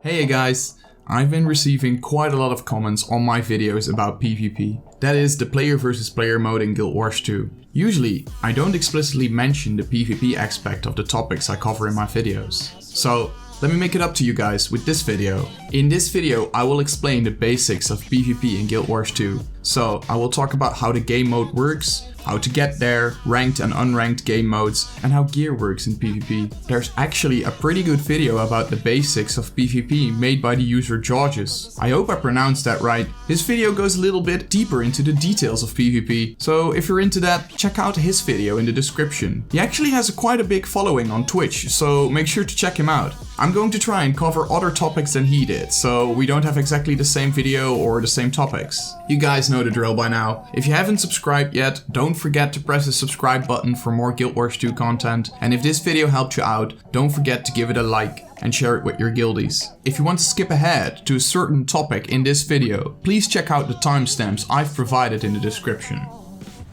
Hey guys, I've been receiving quite a lot of comments on my videos about PvP. That is, the player versus player mode in Guild Wars 2. Usually, I don't explicitly mention the PvP aspect of the topics I cover in my videos. So, let me make it up to you guys with this video. In this video, I will explain the basics of PvP in Guild Wars 2. So, I will talk about how the game mode works, how to get there, ranked and unranked game modes, and how gear works in PvP. There's actually a pretty good video about the basics of PvP made by the user Georges. I hope I pronounced that right. This video goes a little bit deeper into the details of PvP, so if you're into that, check out his video in the description. He actually has quite a big following on Twitch, so make sure to check him out. I'm going to try and cover other topics than he did, so we don't have exactly the same video or the same topics. You guys know the drill by now. If you haven't subscribed yet, don't forget to press the subscribe button for more Guild Wars 2 content, and if this video helped you out, don't forget to give it a like and share it with your guildies. If you want to skip ahead to a certain topic in this video, please check out the timestamps I've provided in the description.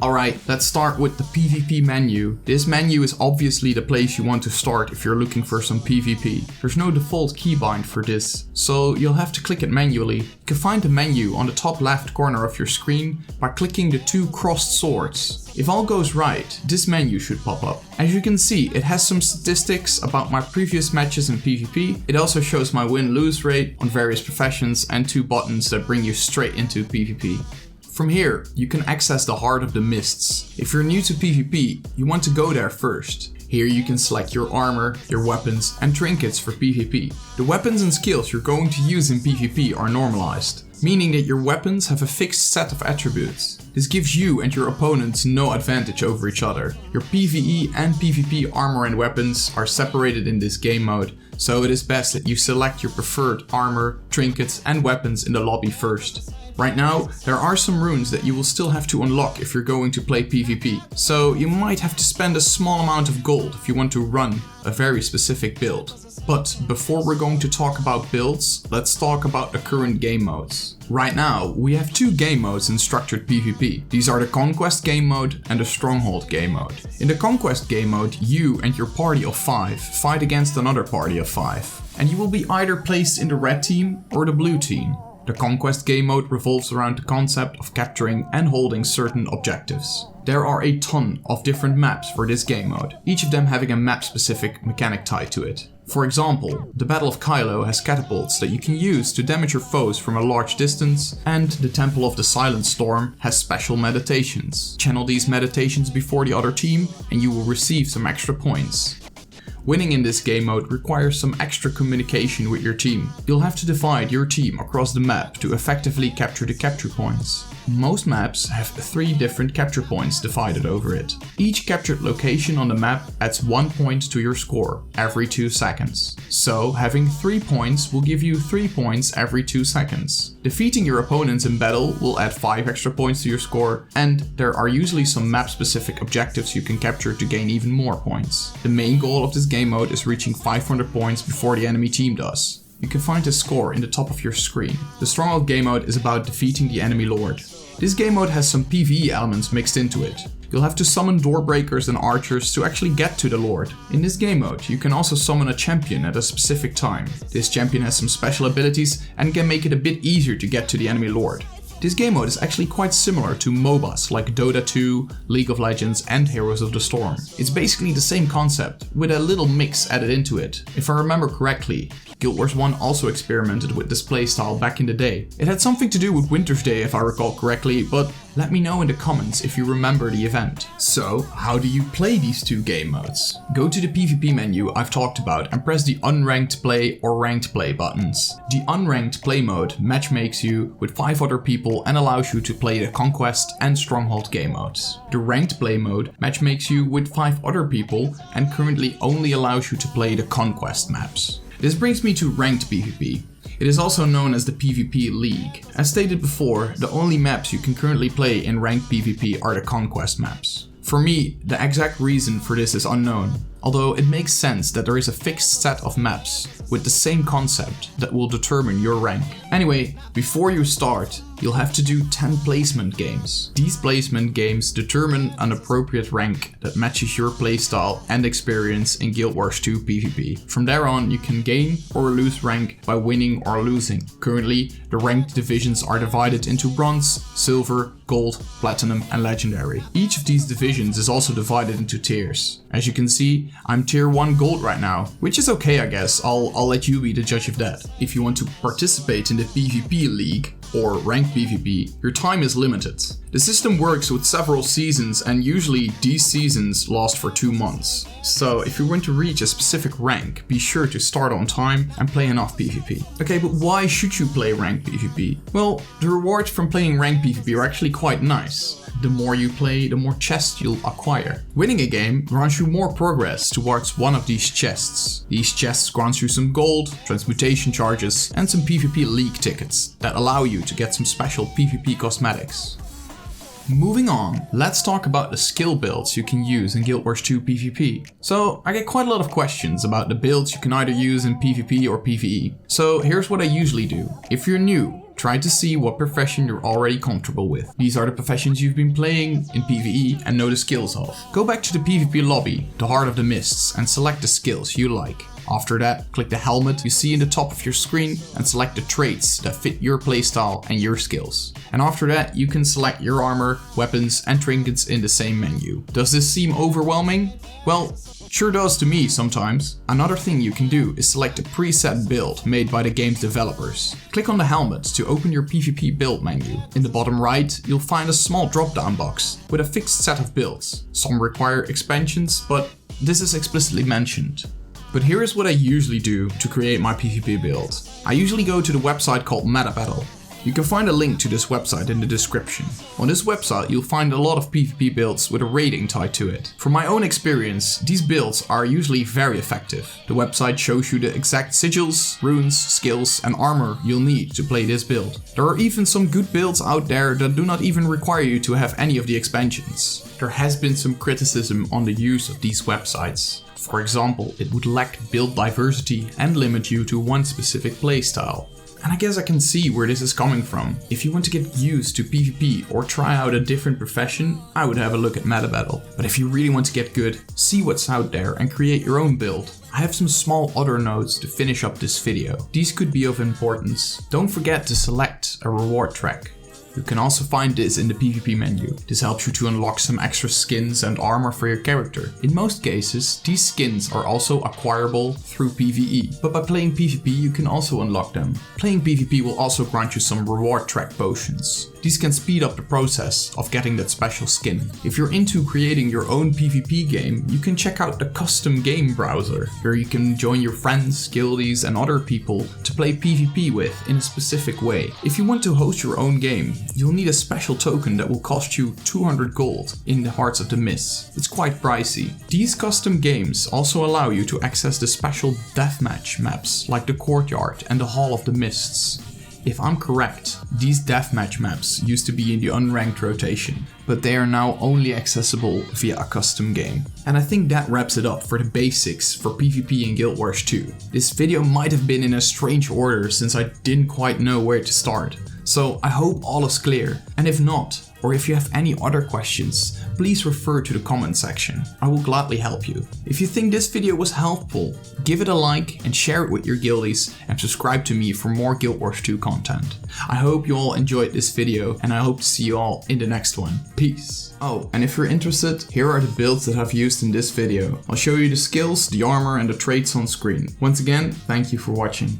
Alright, let's start with the PvP menu. This menu is obviously the place you want to start if you're looking for some PvP. There's no default keybind for this, so you'll have to click it manually. You can find the menu on the top left corner of your screen by clicking the two crossed swords. If all goes right, this menu should pop up. As you can see, it has some statistics about my previous matches in PvP. It also shows my win-lose rate on various professions and two buttons that bring you straight into PvP. From here, you can access the Heart of the Mists. If you're new to PvP, you want to go there first. Here you can select your armor, your weapons, and trinkets for PvP. The weapons and skills you're going to use in PvP are normalized, meaning that your weapons have a fixed set of attributes. This gives you and your opponents no advantage over each other. Your PvE and PvP armor and weapons are separated in this game mode, so it is best that you select your preferred armor, trinkets, and weapons in the lobby first. Right now, there are some runes that you will still have to unlock if you're going to play PvP, so you might have to spend a small amount of gold if you want to run a very specific build. But before we're going to talk about builds, let's talk about the current game modes. Right now, we have two game modes in structured PvP. These are the Conquest game mode and the Stronghold game mode. In the Conquest game mode, you and your party of 5 fight against another party of 5, and you will be either placed in the red team or the blue team. The Conquest game mode revolves around the concept of capturing and holding certain objectives. There are a ton of different maps for this game mode, each of them having a map-specific mechanic tied to it. For example, the Battle of Kylo has catapults that you can use to damage your foes from a large distance, and the Temple of the Silent Storm has special meditations. Channel these meditations before the other team and you will receive some extra points. Winning in this game mode requires some extra communication with your team. You'll have to divide your team across the map to effectively capture the capture points. Most maps have 3 different capture points divided over it. Each captured location on the map adds 1 point to your score every 2 seconds. So having 3 points will give you 3 points every 2 seconds. Defeating your opponents in battle will add 5 extra points to your score, and there are usually some map specific objectives you can capture to gain even more points. The main goal of this game mode is reaching 500 points before the enemy team does. You can find the score in the top of your screen. The Stronghold game mode is about defeating the enemy lord. This game mode has some PvE elements mixed into it. You'll have to summon door breakers and archers to actually get to the lord. In this game mode, you can also summon a champion at a specific time. This champion has some special abilities and can make it a bit easier to get to the enemy lord. This game mode is actually quite similar to MOBAs like Dota 2, League of Legends and Heroes of the Storm. It's basically the same concept, with a little mix added into it. If I remember correctly, Guild Wars 1 also experimented with this playstyle back in the day. It had something to do with Winter's Day if I recall correctly, but let me know in the comments if you remember the event. So, how do you play these two game modes? Go to the PvP menu I've talked about and press the unranked play or ranked play buttons. The unranked play mode matchmakes you with 5 other people and allows you to play the Conquest and Stronghold game modes. The ranked play mode matchmakes you with 5 other people and currently only allows you to play the Conquest maps. This brings me to ranked PvP. It is also known as the PvP League. As stated before, the only maps you can currently play in ranked PvP are the Conquest maps. For me, the exact reason for this is unknown, although it makes sense that there is a fixed set of maps with the same concept that will determine your rank. Anyway, before you start, you'll have to do 10 placement games. These placement games determine an appropriate rank that matches your playstyle and experience in Guild Wars 2 PvP. From there on, you can gain or lose rank by winning or losing. Currently, the ranked divisions are divided into bronze, silver, gold, platinum, and legendary. Each of these divisions is also divided into tiers. As you can see, I'm tier 1 gold right now, which is okay, I guess. I'll let you be the judge of that. If you want to participate in the PvP league or ranked PvP, your time is limited. The system works with several seasons, and usually these seasons last for 2 months. So if you want to reach a specific rank, be sure to start on time and play enough PvP. Okay, but why should you play ranked PvP? Well, the rewards from playing ranked PvP are actually quite nice. The more you play, the more chests you'll acquire. Winning a game grants you more progress towards one of these chests. These chests grant you some gold, transmutation charges, and some PvP league tickets that allow you to get some special PvP cosmetics. Moving on, let's talk about the skill builds you can use in Guild Wars 2 PvP. So, I get quite a lot of questions about the builds you can either use in PvP or PvE. So here's what I usually do. If you're new, try to see what profession you're already comfortable with. These are the professions you've been playing in PvE and know the skills of. Go back to the PvP lobby, the Heart of the Mists, and select the skills you like. After that, click the helmet you see in the top of your screen and select the traits that fit your playstyle and your skills. And after that, you can select your armor, weapons, and trinkets in the same menu. Does this seem overwhelming? Well, sure does to me sometimes. Another thing you can do is select a preset build made by the game's developers. Click on the helmet to open your PvP build menu. In the bottom right, you'll find a small drop-down box with a fixed set of builds. Some require expansions, but this is explicitly mentioned. But here is what I usually do to create my PvP build. I usually go to the website called MetaBattle. You can find a link to this website in the description. On this website you'll find a lot of PvP builds with a rating tied to it. From my own experience, these builds are usually very effective. The website shows you the exact sigils, runes, skills, and armor you'll need to play this build. There are even some good builds out there that do not even require you to have any of the expansions. There has been some criticism on the use of these websites. For example, it would lack build diversity and limit you to one specific playstyle. And I guess I can see where this is coming from. If you want to get used to PvP or try out a different profession, I would have a look at MetaBattle. But if you really want to get good, see what's out there and create your own build. I have some small other notes to finish up this video. These could be of importance. Don't forget to select a reward track. You can also find this in the PvP menu. This helps you to unlock some extra skins and armor for your character. In most cases, these skins are also acquirable through PvE, but by playing PvP you can also unlock them. Playing PvP will also grant you some reward track potions. These can speed up the process of getting that special skin. If you're into creating your own PvP game, you can check out the custom game browser, where you can join your friends, guildies, and other people to play PvP with in a specific way. If you want to host your own game, you'll need a special token that will cost you 200 gold in the Hearts of the Mists. It's quite pricey. These custom games also allow you to access the special deathmatch maps like the Courtyard and the Hall of the Mists. If I'm correct, these deathmatch maps used to be in the unranked rotation, but they are now only accessible via a custom game. And I think that wraps it up for the basics for PvP in Guild Wars 2. This video might have been in a strange order since I didn't quite know where to start. So I hope all is clear, and if not, or if you have any other questions, please refer to the comment section. I will gladly help you. If you think this video was helpful, give it a like and share it with your guildies, and subscribe to me for more Guild Wars 2 content. I hope you all enjoyed this video, and I hope to see you all in the next one. Peace. Oh, and if you're interested, here are the builds that I've used in this video. I'll show you the skills, the armor, and the traits on screen. Once again, thank you for watching.